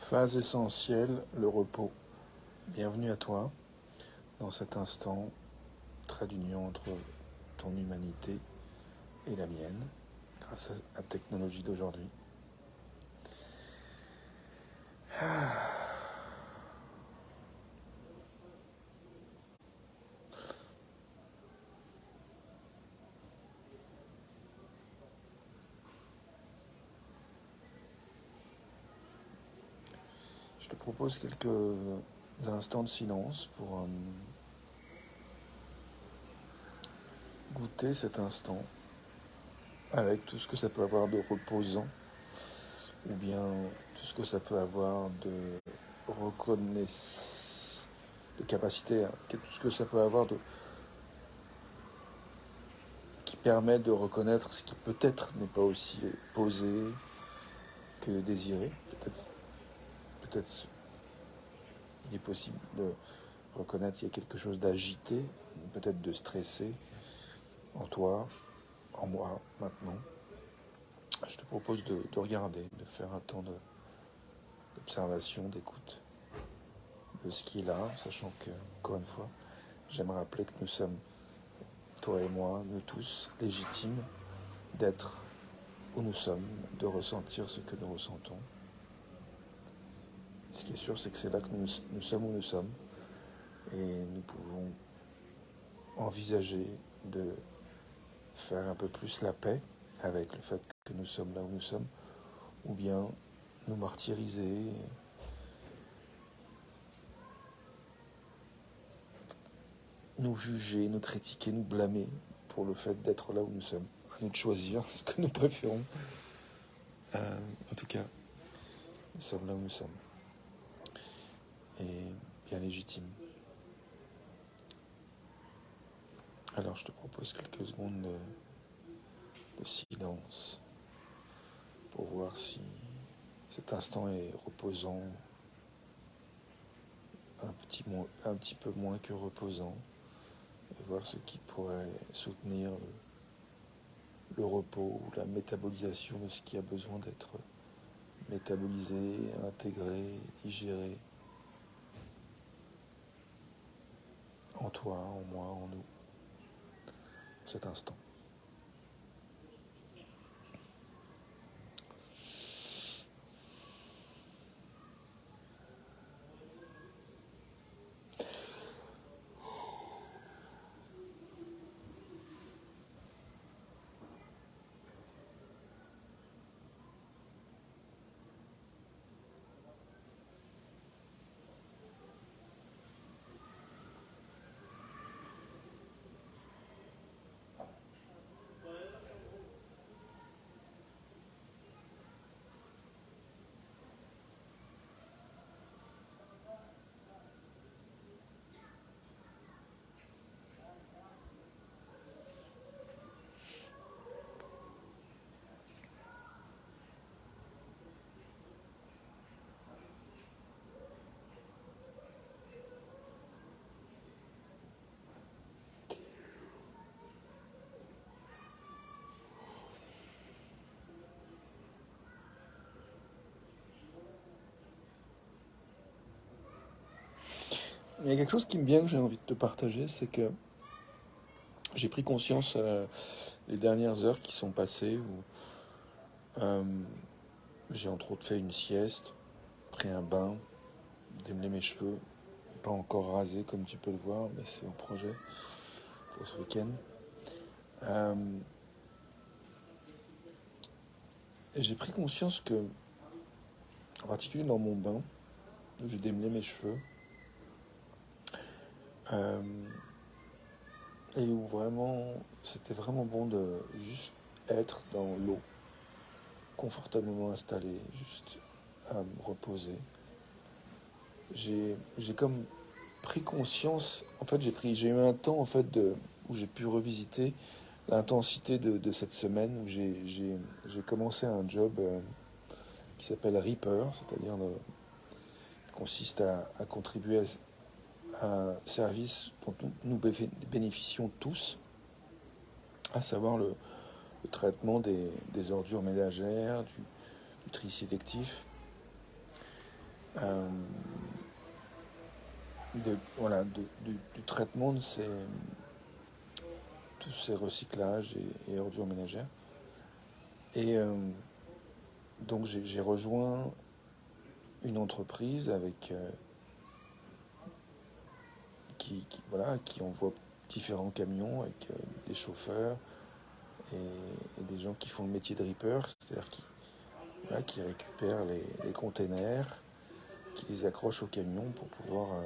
Phase essentielle, le repos. Bienvenue à toi dans cet instant, trait d'union entre ton humanité et la mienne, grâce à la technologie d'aujourd'hui. Je te propose quelques instants de silence pour goûter cet instant avec tout ce que ça peut avoir de reposant ou bien tout ce que ça peut avoir de reconnaissance, de capacité, tout ce que ça peut avoir qui permet de reconnaître ce qui peut-être n'est pas aussi posé que désiré. Peut-être il est possible de reconnaître qu'il y a quelque chose d'agité, peut-être de stressé en toi, en moi, maintenant. Je te propose de regarder, de faire un temps d'observation, d'écoute de ce qui est là, sachant que, encore une fois, j'aime rappeler que nous sommes, toi et moi, nous tous, légitimes d'être où nous sommes, de ressentir ce que nous ressentons. Ce qui est sûr, c'est que c'est là que nous sommes où nous sommes, et nous pouvons envisager de faire un peu plus la paix avec le fait que nous sommes là où nous sommes, ou bien nous martyriser, nous juger, nous critiquer, nous blâmer pour le fait d'être là où nous sommes. À nous de choisir ce que nous préférons. En tout cas, nous sommes là où nous sommes. Et bien légitime. Alors je te propose quelques secondes de silence pour voir si cet instant est reposant, un petit peu moins que reposant, et voir ce qui pourrait soutenir le repos ou la métabolisation de ce qui a besoin d'être métabolisé, intégré, digéré en toi, en moi, en nous, cet instant. Il y a quelque chose qui me vient que j'ai envie de te partager, c'est que j'ai pris conscience les dernières heures qui sont passées où j'ai entre autres fait une sieste, pris un bain, démêlé mes cheveux, pas encore rasé comme tu peux le voir, mais c'est au projet pour ce week-end. Et j'ai pris conscience que, en particulier dans mon bain, où j'ai démêlé mes cheveux, et où vraiment, c'était vraiment bon de juste être dans l'eau, confortablement installé, juste à me reposer. J'ai comme pris conscience, en fait j'ai eu un temps en fait où j'ai pu revisiter l'intensité de cette semaine où j'ai commencé un job qui s'appelle Reaper, c'est-à-dire qui consiste à contribuer à un service dont nous bénéficions tous, à savoir le traitement des ordures ménagères, du tri sélectif. euh, du traitement de tous ces recyclages et ordures ménagères. Et donc j'ai rejoint une entreprise qui envoie différents camions avec des chauffeurs et des gens qui font le métier de ripper, c'est-à-dire qui récupèrent les containers, qui les accrochent au camion pour pouvoir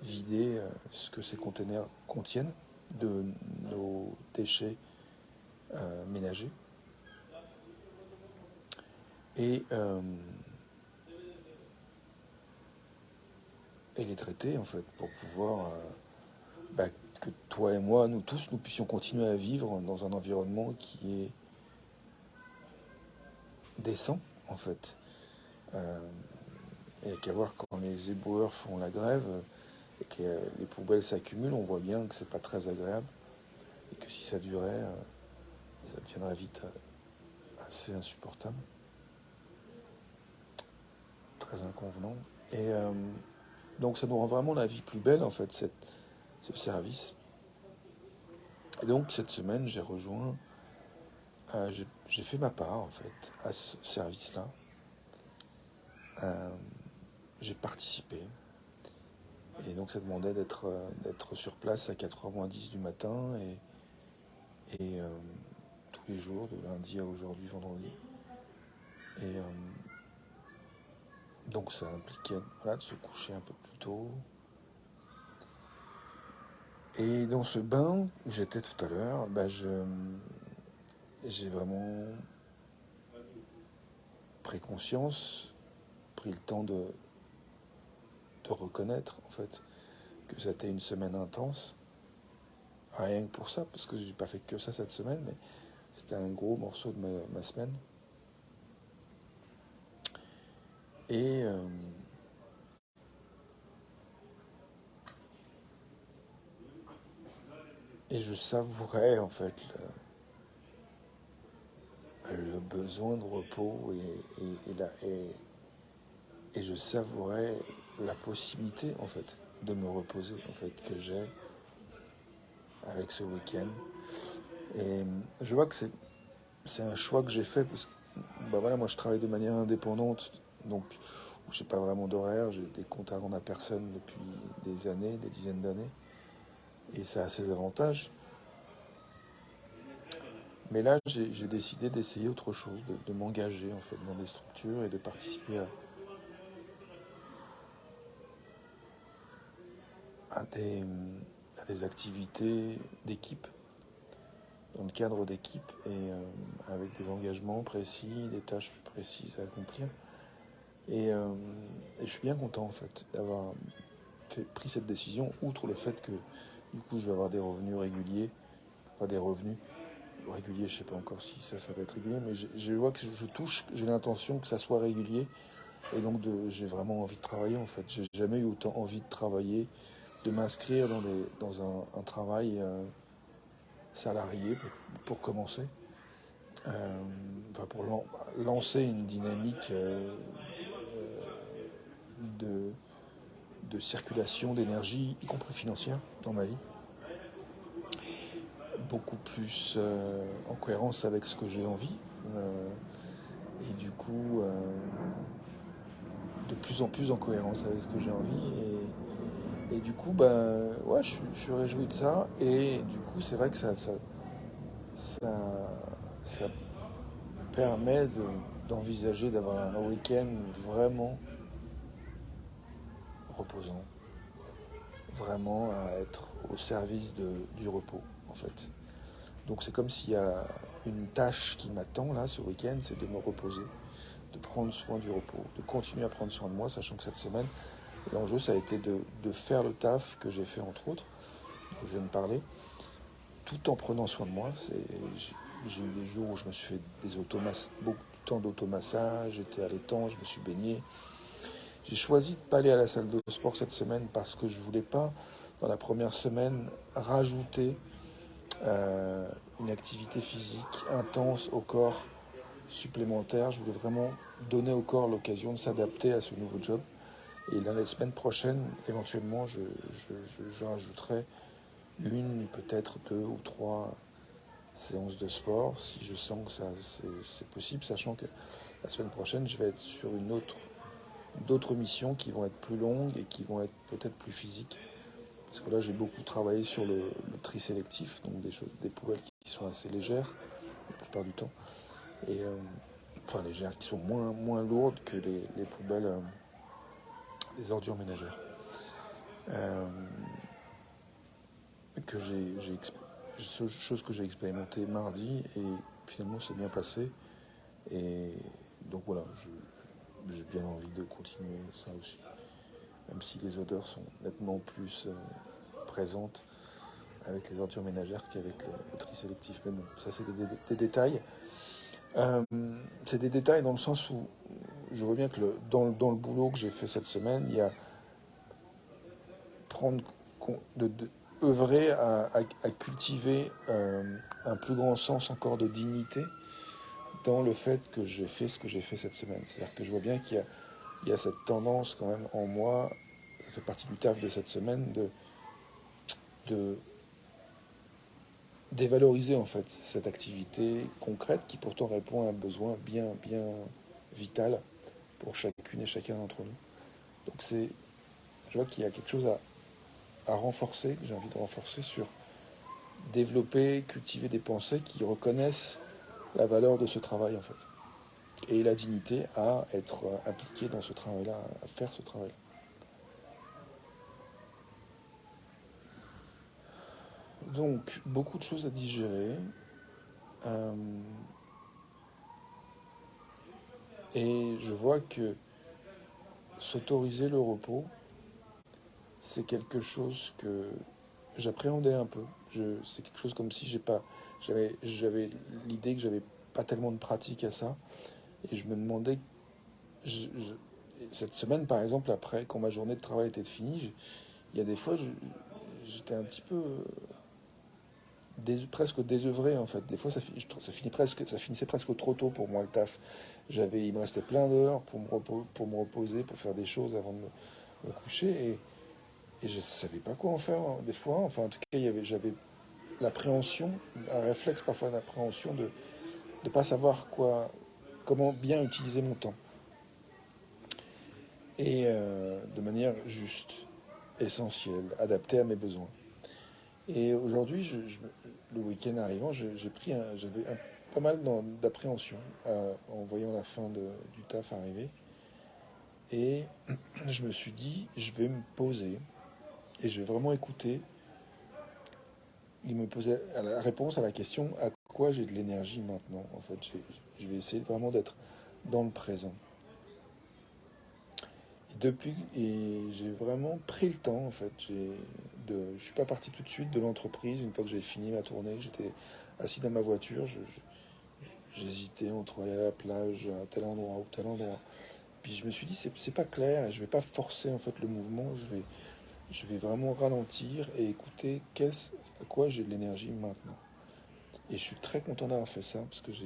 vider ce que ces containers contiennent de nos déchets ménagers. Et, et les traiter en fait pour pouvoir que toi et moi, nous tous, nous puissions continuer à vivre dans un environnement qui est décent en fait. Euh, et qu'à voir quand les éboueurs font la grève et que les poubelles s'accumulent, on voit bien que c'est pas très agréable et que si ça durait, ça deviendrait vite assez insupportable, très inconvenant. Et donc ça nous rend vraiment la vie plus belle en fait, ce service. Et donc cette semaine, j'ai fait ma part en fait à ce service-là. Euh, j'ai participé. Et donc ça demandait d'être sur place à 4h moins 10 du matin et tous les jours, de lundi à aujourd'hui, vendredi. Et donc ça impliquait de se coucher un peu plus tôt. Et dans ce bain où j'étais tout à l'heure, j'ai vraiment pris conscience, pris le temps de reconnaître en fait que c'était une semaine intense. Rien que pour ça, parce que j'ai pas fait que ça cette semaine, mais c'était un gros morceau de ma semaine. Et, et je savourais en fait le besoin de repos et je savourais la possibilité en fait de me reposer en fait que j'ai avec ce week-end. Et je vois que c'est un choix que j'ai fait parce que voilà, moi je travaille de manière indépendante, donc je n'ai pas vraiment d'horaire, j'ai des comptes à rendre à personne depuis des années, des dizaines d'années, et ça a ses avantages. Mais là, j'ai décidé d'essayer autre chose, de m'engager en fait dans des structures et de participer à des, à des activités d'équipe, dans le cadre d'équipe et avec des engagements précis, des tâches précises à accomplir. Et je suis bien content en fait d'avoir pris cette décision, outre le fait que du coup je vais avoir des revenus réguliers, enfin des revenus réguliers, je sais pas encore si ça va être régulier, mais je vois que je touche, j'ai l'intention que ça soit régulier, et donc j'ai vraiment envie de travailler en fait. J'ai jamais eu autant envie de travailler, de m'inscrire dans un travail salarié pour commencer, enfin pour lancer une dynamique de, de circulation d'énergie, y compris financière, dans ma vie, beaucoup plus en cohérence avec ce que j'ai envie. Euh, et du coup, de plus en plus en cohérence avec ce que j'ai envie. Et du coup, ouais, je suis réjoui de ça. Et du coup, c'est vrai que ça, ça permet d'envisager d'avoir un week-end vraiment reposant, vraiment à être au service du repos, en fait. Donc c'est comme s'il y a une tâche qui m'attend là ce week-end, c'est de me reposer, de prendre soin du repos, de continuer à prendre soin de moi, sachant que cette semaine, l'enjeu ça a été de faire le taf que j'ai fait entre autres, dont je viens de parler, tout en prenant soin de moi. J'ai eu des jours où je me suis fait beaucoup de temps d'automassage, j'étais à l'étang, je me suis baigné. J'ai choisi de ne pas aller à la salle de sport cette semaine parce que je ne voulais pas, dans la première semaine, rajouter une activité physique intense au corps supplémentaire. Je voulais vraiment donner au corps l'occasion de s'adapter à ce nouveau job. Et dans les semaines prochaines, éventuellement, je rajouterai une, peut-être 2 ou 3 séances de sport, si je sens que c'est possible, sachant que la semaine prochaine, je vais être sur d'autres missions qui vont être plus longues et qui vont être peut-être plus physiques. Parce que là, j'ai beaucoup travaillé sur le tri sélectif, donc des poubelles qui sont assez légères, la plupart du temps. Et enfin, légères, qui sont moins lourdes que les poubelles des ordures ménagères. Euh, chose que j'ai expérimenté mardi, et finalement, c'est bien passé. Et donc voilà, j'ai bien envie de continuer ça aussi. Même si les odeurs sont nettement plus présentes avec les ordures ménagères qu'avec le tri sélectif. Mais bon, ça c'est des détails. Euh, c'est des détails dans le sens où je vois bien que dans le boulot que j'ai fait cette semaine, il y a prendre œuvrer à cultiver un plus grand sens encore de dignité dans le fait que j'ai fait ce que j'ai fait cette semaine. C'est-à-dire que je vois bien qu'il y a cette tendance quand même en moi, ça fait partie du taf de cette semaine, de dévaloriser en fait cette activité concrète qui pourtant répond à un besoin bien vital pour chacune et chacun d'entre nous. Donc je vois qu'il y a quelque chose à renforcer, que j'ai envie de renforcer sur développer, cultiver des pensées qui reconnaissent la valeur de ce travail en fait. Et la dignité à être impliqué dans ce travail-là, à faire ce travail-là. Donc, beaucoup de choses à digérer. Euh, et je vois que s'autoriser le repos, c'est quelque chose que j'appréhendais un peu. C'est quelque chose comme si j'avais l'idée que j'avais pas tellement de pratique à ça. Et je me demandais, je- je- cette semaine par exemple, après, quand ma journée de travail était finie, il y a des fois, j'étais un petit peu presque désœuvré en fait. Des fois, ça finissait presque trop tôt pour moi le taf. Il me restait plein d'heures pour me reposer, pour faire des choses avant de me coucher, et je ne savais pas quoi en faire des fois. Enfin, en tout cas, j'avais l'appréhension, un réflexe parfois d'appréhension de ne pas savoir comment bien utiliser mon temps et de manière juste, essentielle, adaptée à mes besoins. Et aujourd'hui, le week-end arrivant, j'avais pas mal d'appréhension en voyant la fin du taf arriver. Et je me suis dit, je vais me poser et je vais vraiment écouter. Il me posait la réponse à la question à quoi j'ai de l'énergie maintenant. En fait, je vais essayer vraiment d'être dans le présent. Et j'ai vraiment pris le temps, en fait. Je suis pas parti tout de suite de l'entreprise. Une fois que j'avais fini ma tournée, j'étais assis dans ma voiture. J'hésitais entre aller à la plage, à tel endroit ou tel endroit. Puis je me suis dit, c'est pas clair et je vais pas forcer en fait le mouvement. Je vais vraiment ralentir et écouter à quoi j'ai de l'énergie maintenant. Et je suis très content d'avoir fait ça parce que je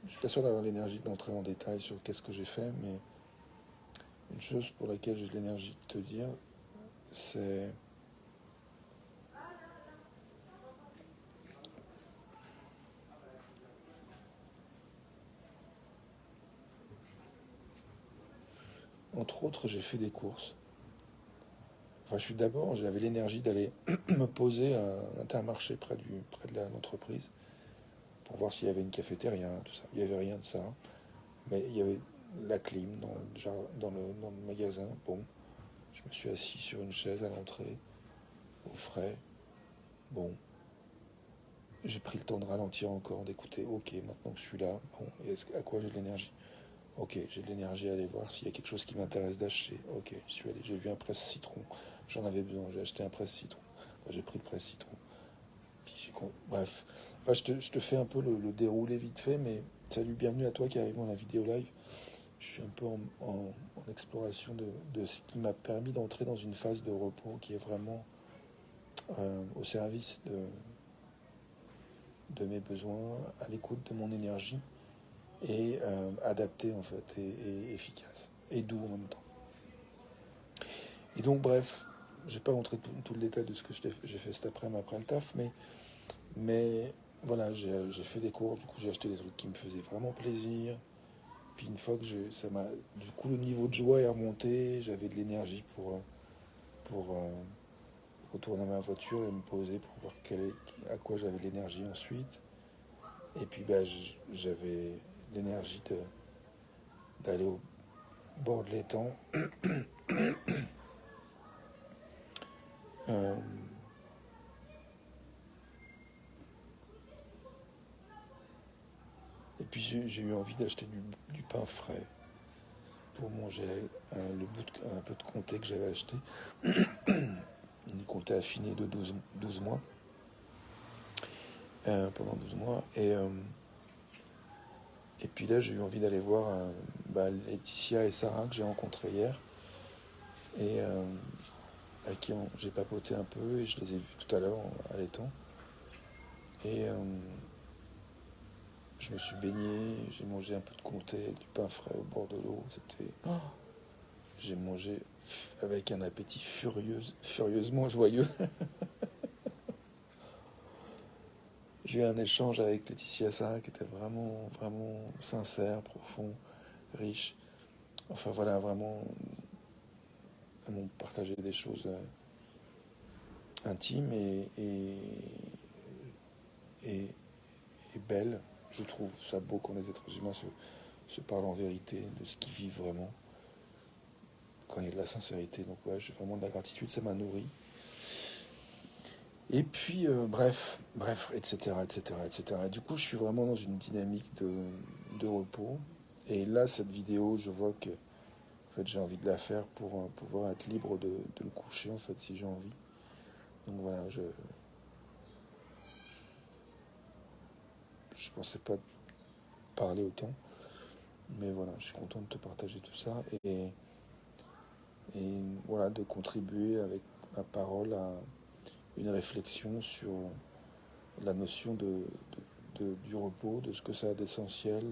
suis pas sûr d'avoir l'énergie d'entrer en détail sur qu'est-ce que j'ai fait, mais une chose pour laquelle j'ai de l'énergie de te dire, c'est entre autres, j'ai fait des courses. Enfin, j'avais l'énergie d'aller me poser à un Intermarché près de l'entreprise pour voir s'il y avait une cafétéria, tout ça. Il n'y avait rien de ça, mais il y avait la clim dans le magasin. Bon, je me suis assis sur une chaise à l'entrée, au frais. Bon, j'ai pris le temps de ralentir encore, d'écouter. Ok, maintenant que je suis là, bon, à quoi j'ai de l'énergie? Ok, j'ai de l'énergie à aller voir s'il y a quelque chose qui m'intéresse d'acheter. Ok, je suis allé, j'ai vu un presse-citron. J'en avais besoin, j'ai acheté un presse-citron. Enfin, j'ai pris le presse-citron. Bref, enfin, je te fais un peu le déroulé vite fait, mais salut, bienvenue à toi qui arrive dans la vidéo live. Je suis un peu en exploration de ce qui m'a permis d'entrer dans une phase de repos qui est vraiment au service de mes besoins, à l'écoute de mon énergie et adapté en fait et efficace et doux en même temps. Et donc bref, je vais pas rentrer tout le détail de ce que j'ai fait cet après-midi après le taf, mais voilà, j'ai fait des cours, du coup j'ai acheté des trucs qui me faisaient vraiment plaisir. Puis une fois que ça m'a, du coup le niveau de joie est remonté, j'avais de l'énergie pour retourner à ma voiture et me poser pour voir à quoi j'avais l'énergie ensuite. Et puis bah, j'avais l'énergie d'aller au bord de l'étang. Euh, et puis j'ai eu envie d'acheter du pain frais pour manger un peu de comté que j'avais acheté. Une comté affiné de 12 mois, pendant 12 mois. Et puis là, j'ai eu envie d'aller voir Laetitia et Sarah que j'ai rencontrées hier et avec qui j'ai papoté un peu et je les ai vus tout à l'heure à l'étang. Et je me suis baigné, j'ai mangé un peu de comté avec du pain frais au bord de l'eau. J'ai mangé avec un appétit furieusement joyeux. J'ai eu un échange avec Laetitia et Sarah qui était vraiment, vraiment sincère, profond, riche. Enfin voilà, vraiment, elles m'ont partagé des choses intimes et, et belles. Je trouve ça beau quand les êtres humains se parlent en vérité de ce qu'ils vivent vraiment, quand il y a de la sincérité. Donc ouais, j'ai vraiment de la gratitude, ça m'a nourri. Et puis, bref, etc., etc., etc. Et du coup, je suis vraiment dans une dynamique de repos. Et là, cette vidéo, je vois que en fait, j'ai envie de la faire pour pouvoir être libre de me coucher, en fait, si j'ai envie. Donc voilà, je pensais pas parler autant, mais voilà, je suis content de te partager tout ça et voilà, de contribuer avec ma parole à une réflexion sur la notion du repos, de ce que ça a d'essentiel,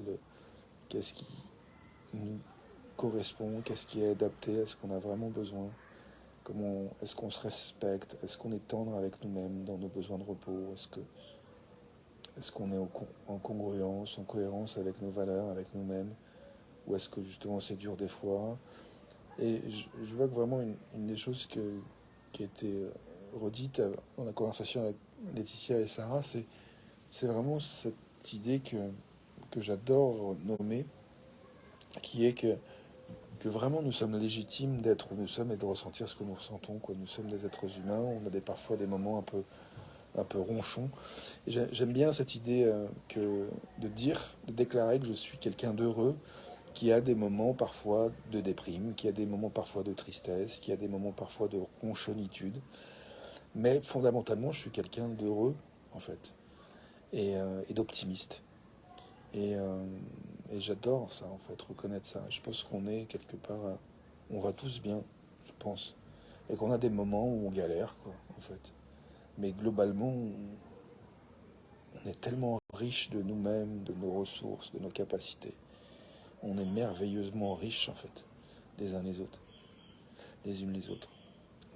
qu'est-ce qui nous correspond, qu'est-ce qui est adapté à ce qu'on a vraiment besoin, comment est-ce qu'on se respecte, est-ce qu'on est tendre avec nous-mêmes dans nos besoins de repos, est-ce qu'on est en congruence, en cohérence avec nos valeurs, avec nous-mêmes, ou est-ce que justement c'est dur des fois. Et je vois que vraiment une des choses qui a été redite dans la conversation avec Laetitia et Sarah, c'est vraiment cette idée que j'adore nommer, qui est que vraiment nous sommes légitimes d'être où nous sommes et de ressentir ce que nous ressentons, quoi. Nous sommes des êtres humains, on a parfois des moments un peu ronchons. Et j'aime bien cette idée de déclarer que je suis quelqu'un d'heureux, qui a des moments parfois de déprime, qui a des moments parfois de tristesse, qui a des moments parfois de ronchonnitude. Mais fondamentalement, je suis quelqu'un d'heureux, en fait, et d'optimiste. Et, euh, et j'adore ça, en fait, reconnaître ça. Je pense qu'on est quelque part, on va tous bien, je pense. Et qu'on a des moments où on galère, quoi, en fait. Mais globalement, on est tellement riche de nous-mêmes, de nos ressources, de nos capacités. On est merveilleusement riches, en fait, les uns les autres, les unes les autres.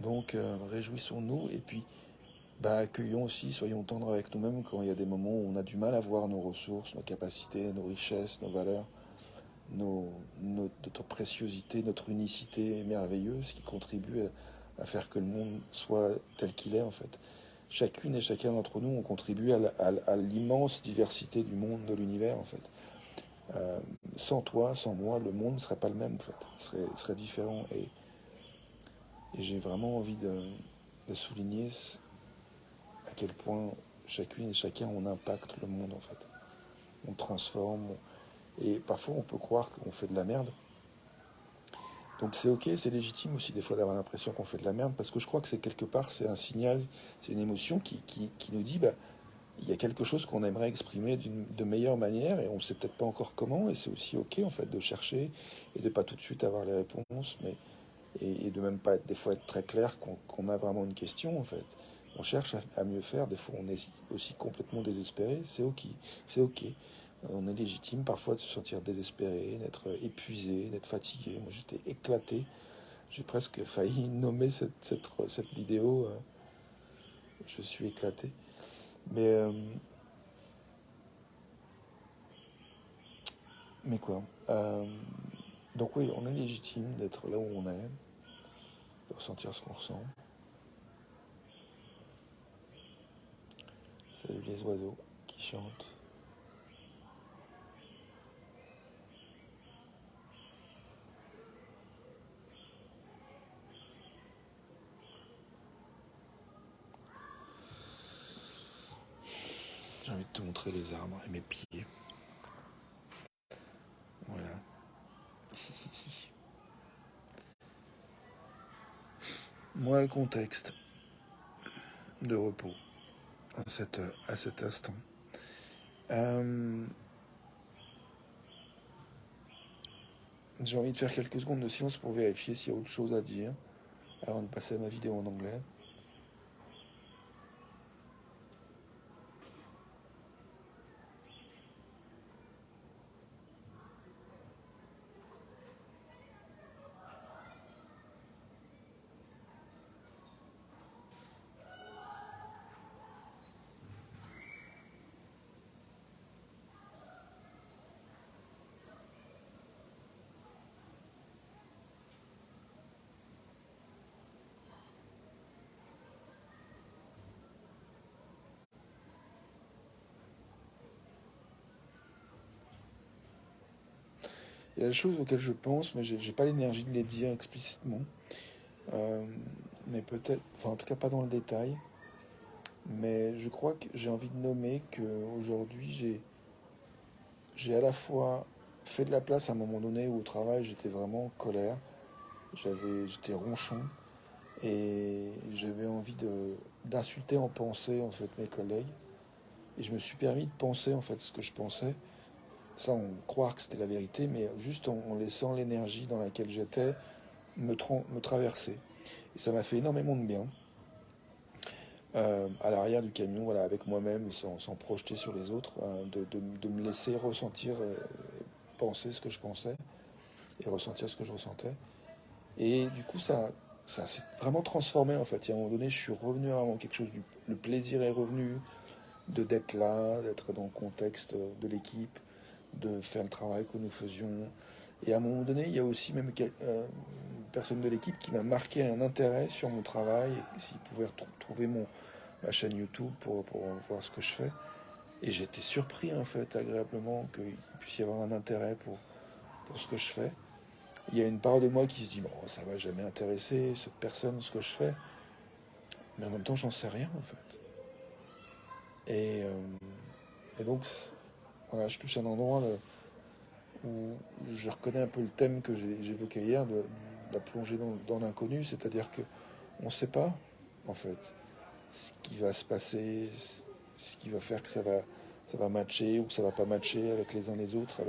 Donc, réjouissons-nous et puis accueillons aussi, soyons tendres avec nous-mêmes quand il y a des moments où on a du mal à voir nos ressources, nos capacités, nos richesses, nos valeurs, notre préciosité, notre unicité merveilleuse qui contribue à faire que le monde soit tel qu'il est en fait. Chacune et chacun d'entre nous, on contribue à l'immense diversité du monde, de l'univers en fait. Euh, Sans toi, sans moi, le monde ne serait pas le même en fait, serait différent. Et j'ai vraiment envie de souligner à quel point chacune et chacun on impacte le monde en fait. On transforme, et parfois on peut croire qu'on fait de la merde. Donc c'est ok, c'est légitime aussi des fois d'avoir l'impression qu'on fait de la merde, parce que je crois que c'est quelque part, c'est un signal, c'est une émotion qui nous dit, il y a quelque chose qu'on aimerait exprimer de meilleure manière, et on ne sait peut-être pas encore comment, et c'est aussi ok en fait de chercher, et de pas tout de suite avoir les réponses, et de même pas être, des fois être très clair qu'on a vraiment une question en fait. On cherche à mieux faire. Des fois, on est aussi complètement désespéré. C'est ok. C'est ok. On est légitime parfois de se sentir désespéré, d'être épuisé, d'être fatigué. Moi, j'étais éclaté. J'ai presque failli nommer cette vidéo. Je suis éclaté. Mais, euh, mais quoi Donc oui, on est légitime d'être là où on est, de ressentir ce qu'on ressent. Salut les oiseaux qui chantent. J'ai envie de te montrer les arbres et mes pieds. Voilà. Moi, le contexte de repos à cet instant. Euh, j'ai envie de faire quelques secondes de silence pour vérifier s'il y a autre chose à dire avant de passer à ma vidéo en anglais. Il y a des choses auxquelles je pense, mais j'ai pas l'énergie de les dire explicitement. Euh, mais peut-être, enfin en tout cas pas dans le détail. Mais je crois que j'ai envie de nommer qu'aujourd'hui j'ai à la fois fait de la place à un moment donné où au travail j'étais vraiment en colère, j'étais ronchon et j'avais envie d'insulter en pensée en fait mes collègues. Et je me suis permis de penser en fait ce que je pensais, sans croire que c'était la vérité, mais juste en laissant l'énergie dans laquelle j'étais me traverser. Et ça m'a fait énormément de bien. À l'arrière du camion, voilà, avec moi-même, sans projeter sur les autres, de me laisser ressentir, penser ce que je pensais et ressentir ce que je ressentais. Et du coup, ça s'est vraiment transformé en fait. Et à un moment donné, je suis revenu à vraiment quelque chose le plaisir est revenu d'être là, d'être dans le contexte de l'équipe, de faire le travail que nous faisions. Et à un moment donné, il y a aussi même une personne de l'équipe qui m'a marqué un intérêt sur mon travail, s'il pouvait trouver ma chaîne YouTube pour voir ce que je fais. Et j'étais surpris en fait agréablement qu'il puisse y avoir un intérêt pour ce que je fais. Il y a une part de moi qui se dit bon ça va jamais intéresser cette personne ce que je fais, mais en même temps j'en sais rien en fait. Et, euh, et donc voilà, je touche à un endroit là, où je reconnais un peu le thème que j'évoquais hier de la plongée dans l'inconnu, c'est-à-dire que on ne sait pas en fait ce qui va se passer, ce qui va faire que ça va matcher ou que ça va pas matcher avec les uns les autres,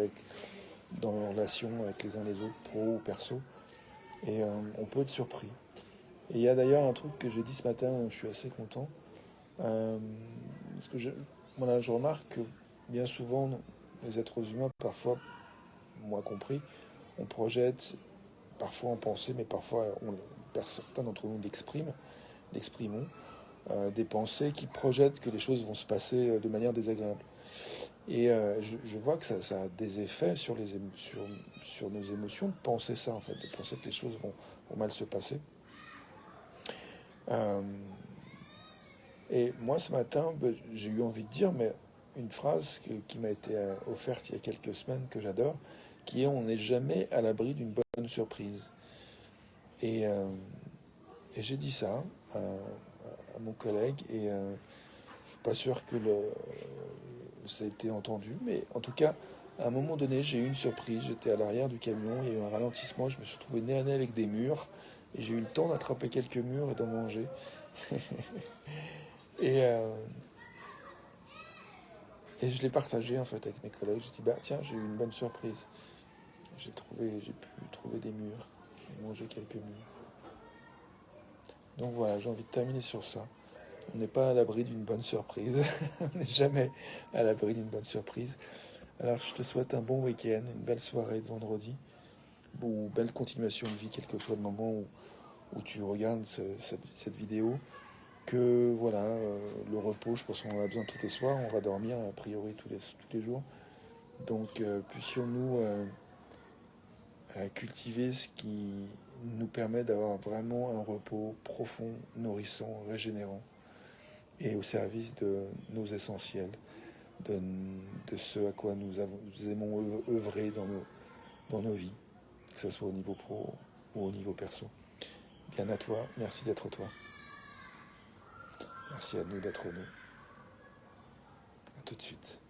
dans nos relations avec les uns les autres, pro ou perso. Et on peut être surpris. Et il y a d'ailleurs un truc que j'ai dit ce matin, je suis assez content. Euh, parce que voilà, je remarque que bien souvent, les êtres humains, parfois, moi compris, on projette, parfois en pensée, mais parfois certains d'entre nous l'exprimons, des pensées qui projettent que les choses vont se passer de manière désagréable. Et je vois que ça a des effets sur nos émotions de penser ça, en fait, de penser que les choses vont mal se passer. Euh, et moi, ce matin, ben, j'ai eu envie de dire, mais une phrase qui m'a été offerte il y a quelques semaines que j'adore, qui est on n'est jamais à l'abri d'une bonne surprise. Et, euh, et j'ai dit ça à mon collègue, et je suis pas sûr que ça a été entendu, mais en tout cas, à un moment donné, j'ai eu une surprise. J'étais à l'arrière du camion, il y a eu un ralentissement, je me suis retrouvé nez à nez avec des murs, et j'ai eu le temps d'attraper quelques murs et d'en manger. Et, euh, et je l'ai partagé en fait avec mes collègues. J'ai dit bah tiens, j'ai eu une bonne surprise. J'ai pu trouver des murs et manger quelques murs. Donc voilà, j'ai envie de terminer sur ça. On n'est pas à l'abri d'une bonne surprise. On n'est jamais à l'abri d'une bonne surprise. Alors je te souhaite un bon week-end, une belle soirée de vendredi, ou belle continuation de vie, quel que soit le moment où tu regardes cette vidéo. Que voilà, le repos, je pense qu'on en a besoin tous les soirs, on va dormir a priori tous les jours. Donc puissions-nous cultiver ce qui nous permet d'avoir vraiment un repos profond, nourrissant, régénérant, et au service de nos essentiels, de, de ce à quoi nous aimons œuvrer dans nos vies, que ce soit au niveau pro ou au niveau perso. Bien à toi, merci d'être toi. Merci à nous d'être nous. À tout de suite.